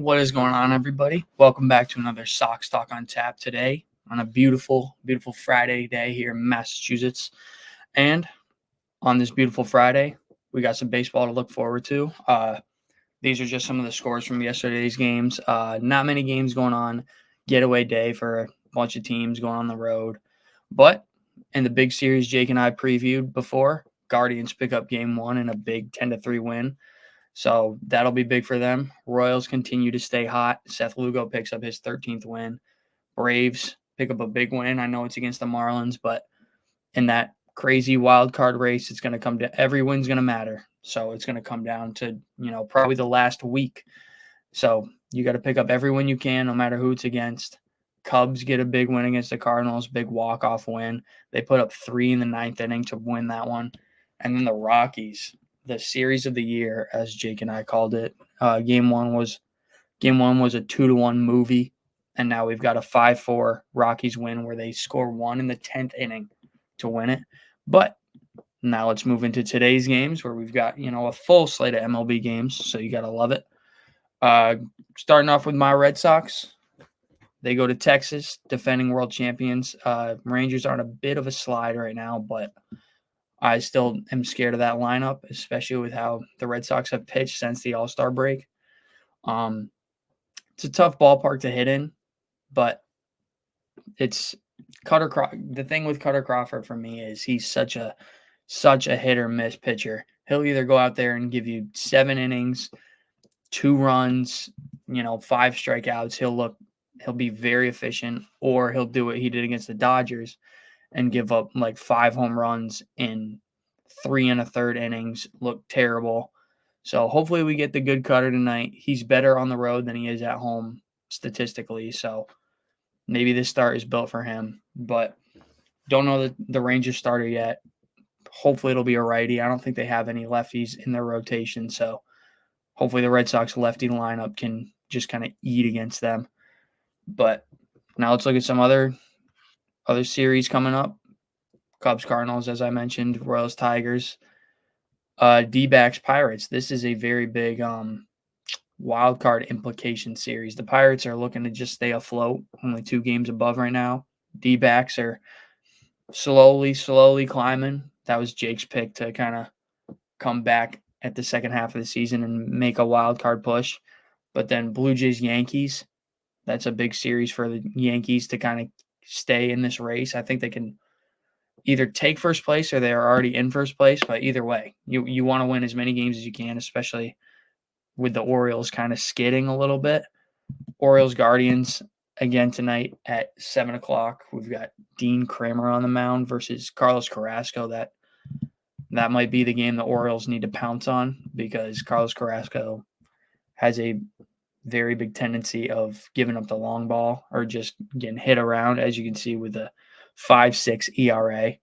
What is going on, everybody? Welcome back to another Sox Talk on Tap today on a beautiful, beautiful Friday day here in Massachusetts. And on this beautiful Friday, we got some baseball to look forward to. These are just some of the scores from yesterday's games. Not many games going on. Getaway day for a bunch of teams going on the road. But in the big series Jake and I previewed before, Guardians pick up game one in a big 10-3 win. So that'll be big for them. Royals continue to stay hot. Seth Lugo picks up his 13th win. Braves pick up a big win. I know it's against the Marlins, but in that crazy wild card race, it's going to come to every win's going to matter. So it's going to come down to, probably the last week. So you got to pick up every win you can, no matter who it's against. Cubs get a big win against the Cardinals, big walk-off win. They put up 3 in the ninth inning to win that one. And then the Rockies, the series of the year, as Jake and I called it. Game one was a 2-1 movie, and now we've got a 5-4 Rockies win where they score 1 in the 10th inning to win it. But now let's move into today's games where we've got a full slate of MLB games, so you gotta love it. Starting off with my Red Sox, they go to Texas, defending world champions. Rangers are on a bit of a slide right now, but I still am scared of that lineup, especially with how the Red Sox have pitched since the All-Star break. It's a tough ballpark to hit in, but it's Cutter Crawford. The thing with Cutter Crawford for me is he's such a hit or miss pitcher. He'll either go out there and give you 7 innings, 2 runs, 5 strikeouts. He'll be very efficient, or he'll do what he did against the Dodgers and give up like 5 home runs in 3 1/3 innings, look terrible. So hopefully we get the good Cutter tonight. He's better on the road than he is at home statistically. So maybe this start is built for him, but don't know the Rangers starter yet. Hopefully it'll be a righty. I don't think they have any lefties in their rotation. So hopefully the Red Sox lefty lineup can just kind of eat against them. But now let's look at some other series coming up. Cubs, Cardinals, as I mentioned, Royals, Tigers, D-backs, Pirates. This is a very big wild card implication series. The Pirates are looking to just stay afloat, only 2 games above right now. D-backs are slowly climbing. That was Jake's pick to kind of come back at the second half of the season and make a wild card push. But then Blue Jays, Yankees, that's a big series for the Yankees to kind of stay in this race. I think they can either take first place or they're already in first place, but either way, you want to win as many games as you can, especially with the Orioles kind of skidding a little bit. Orioles, Guardians, again tonight at 7 o'clock. We've got Dean Kramer on the mound versus Carlos Carrasco. That might be the game the Orioles need to pounce on, because Carlos Carrasco has a very big tendency of giving up the long ball or just getting hit around, as you can see with the 5.6 ERA.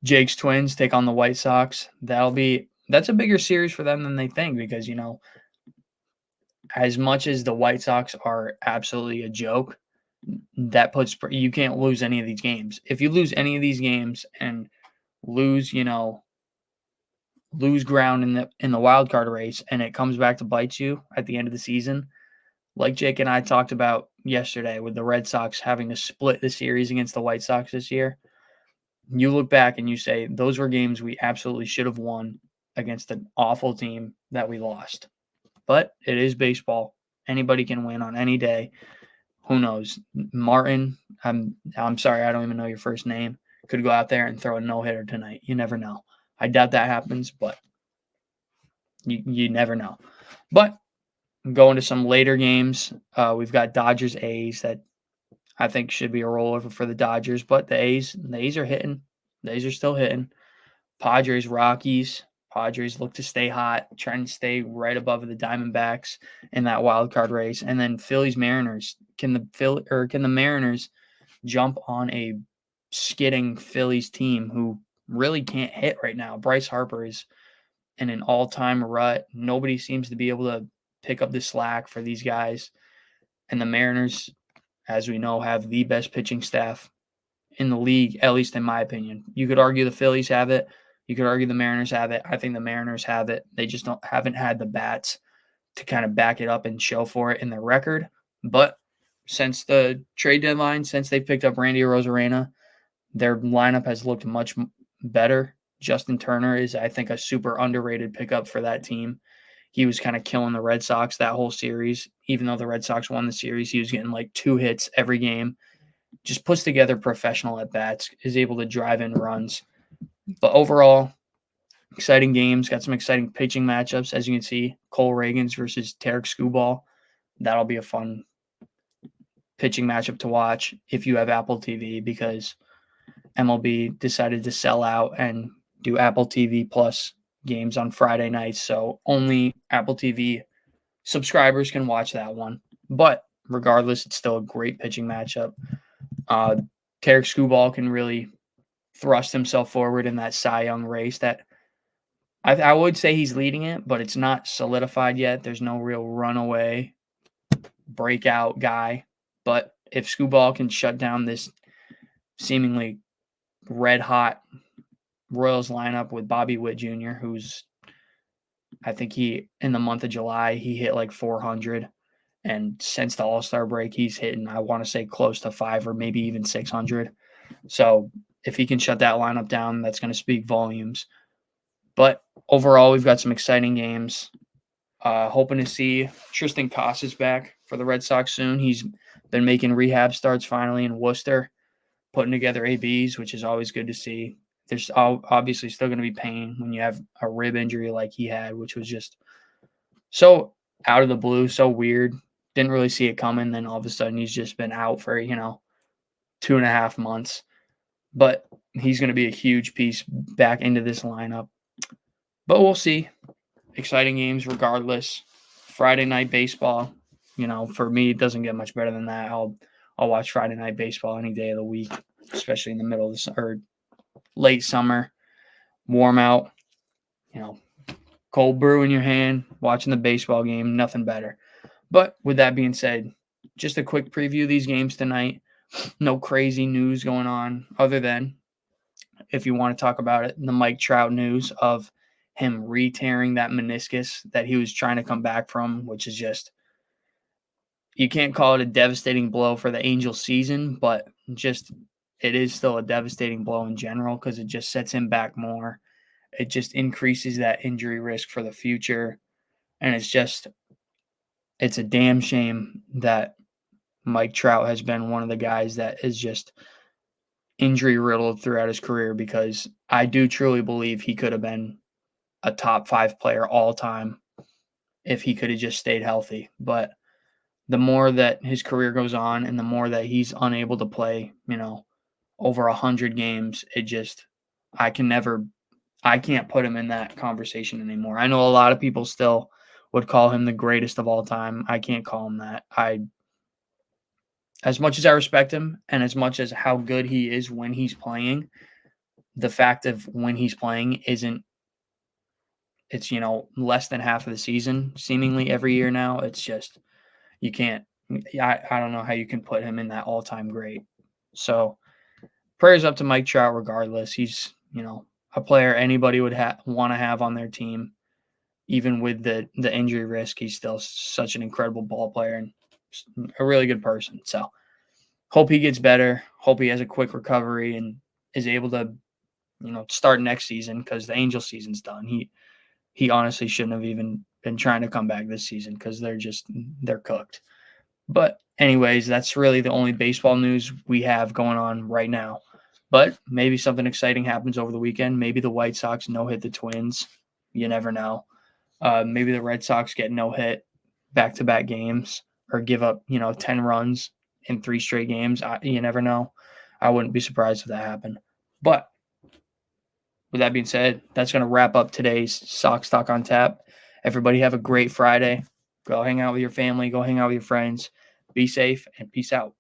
Jake's Twins take on the White Sox. That's a bigger series for them than they think, because as much as the White Sox are absolutely a joke, you can't lose any of these games. If you lose any of these games and lose ground in the wild card race, and it comes back to bite you at the end of the season, like Jake and I talked about yesterday with the Red Sox having to split the series against the White Sox this year, you look back and you say, those were games we absolutely should have won against an awful team that we lost. But it is baseball. Anybody can win on any day. Who knows? Martin, I'm sorry, I don't even know your first name, could go out there and throw a no-hitter tonight. You never know. I doubt that happens, but you never know. But going to some later games, we've got Dodgers, A's that I think should be a rollover for the Dodgers, but the A's are hitting. The A's are still hitting. Padres, Rockies. Padres look to stay hot, trying to stay right above the Diamondbacks in that wild card race. And then Phillies, Mariners. Can the Mariners jump on a skidding Phillies team who really can't hit right now? Bryce Harper is in an all-time rut. Nobody seems to be able to pick up the slack for these guys. And the Mariners, as we know, have the best pitching staff in the league, at least in my opinion. You could argue the Phillies have it. You could argue the Mariners have it. I think the Mariners have it. They just haven't had the bats to kind of back it up and show for it in their record. But since the trade deadline, since they picked up Randy Arozarena, their lineup has looked much better. Justin Turner is, I think, a super underrated pickup for that team. He was kind of killing the Red Sox that whole series. Even though the Red Sox won the series, he was getting like 2 hits every game. Just puts together professional at-bats, is able to drive in runs. But overall, exciting games. Got some exciting pitching matchups. As you can see, Cole Reagans versus Tarek Skubal. That'll be a fun pitching matchup to watch if you have Apple TV, because MLB decided to sell out and do Apple TV Plus games on Friday nights. So only Apple TV subscribers can watch that one. But regardless, it's still a great pitching matchup. Tarek Skubal can really thrust himself forward in that Cy Young race that I would say he's leading it, but it's not solidified yet. There's no real runaway breakout guy. But if Skubal can shut down this seemingly red hot Royals lineup with Bobby Witt Jr., who's, I think in the month of July, he hit like 400. And since the All-Star break, he's hitting, I want to say, close to 5 or maybe even 600. So if he can shut that lineup down, that's going to speak volumes. But overall, we've got some exciting games. Hoping to see Tristan Casas back for the Red Sox soon. He's been making rehab starts finally in Worcester, putting together ABs, which is always good to see. There's obviously still going to be pain when you have a rib injury like he had, which was just so out of the blue, so weird. Didn't really see it coming. Then all of a sudden he's just been out for, 2.5 months. But he's going to be a huge piece back into this lineup. But we'll see. Exciting games regardless. Friday night baseball, for me, it doesn't get much better than that. I'll watch Friday night baseball any day of the week, especially in the middle of or late summer, warm out, cold brew in your hand, watching the baseball game, nothing better. But with that being said, just a quick preview of these games tonight. No crazy news going on other than, if you want to talk about it, the Mike Trout news of him re-tearing that meniscus that he was trying to come back from, which is just, you can't call it a devastating blow for the Angels season, but just it is still a devastating blow in general because it just sets him back more. It just increases that injury risk for the future. And it's a damn shame that Mike Trout has been one of the guys that is just injury riddled throughout his career, because I do truly believe he could have been a top 5 player all time if he could have just stayed healthy. But the more that his career goes on and the more that he's unable to play, over 100 games, I can't put him in that conversation anymore. I know a lot of people still would call him the greatest of all time. I can't call him that. As much as I respect him and as much as how good he is when he's playing, the fact of when he's playing it's less than half of the season seemingly every year now. It's just, you can't, I don't know how you can put him in that all-time great. So prayers up to Mike Trout regardless. He's, a player anybody would want to have on their team. Even with the injury risk, he's still such an incredible ball player and a really good person. So hope he gets better. Hope he has a quick recovery and is able to, start next season, because the Angel season's done. He honestly shouldn't have even been trying to come back this season because they're cooked. But anyways, that's really the only baseball news we have going on right now. But maybe something exciting happens over the weekend. Maybe the White Sox no-hit the Twins. You never know. Maybe the Red Sox get no-hit back-to-back games or give up, 10 runs in 3 straight games. You never know. I wouldn't be surprised if that happened. But with that being said, that's going to wrap up today's Sox Talk on Tap. Everybody have a great Friday. Go hang out with your family. Go hang out with your friends. Be safe and peace out.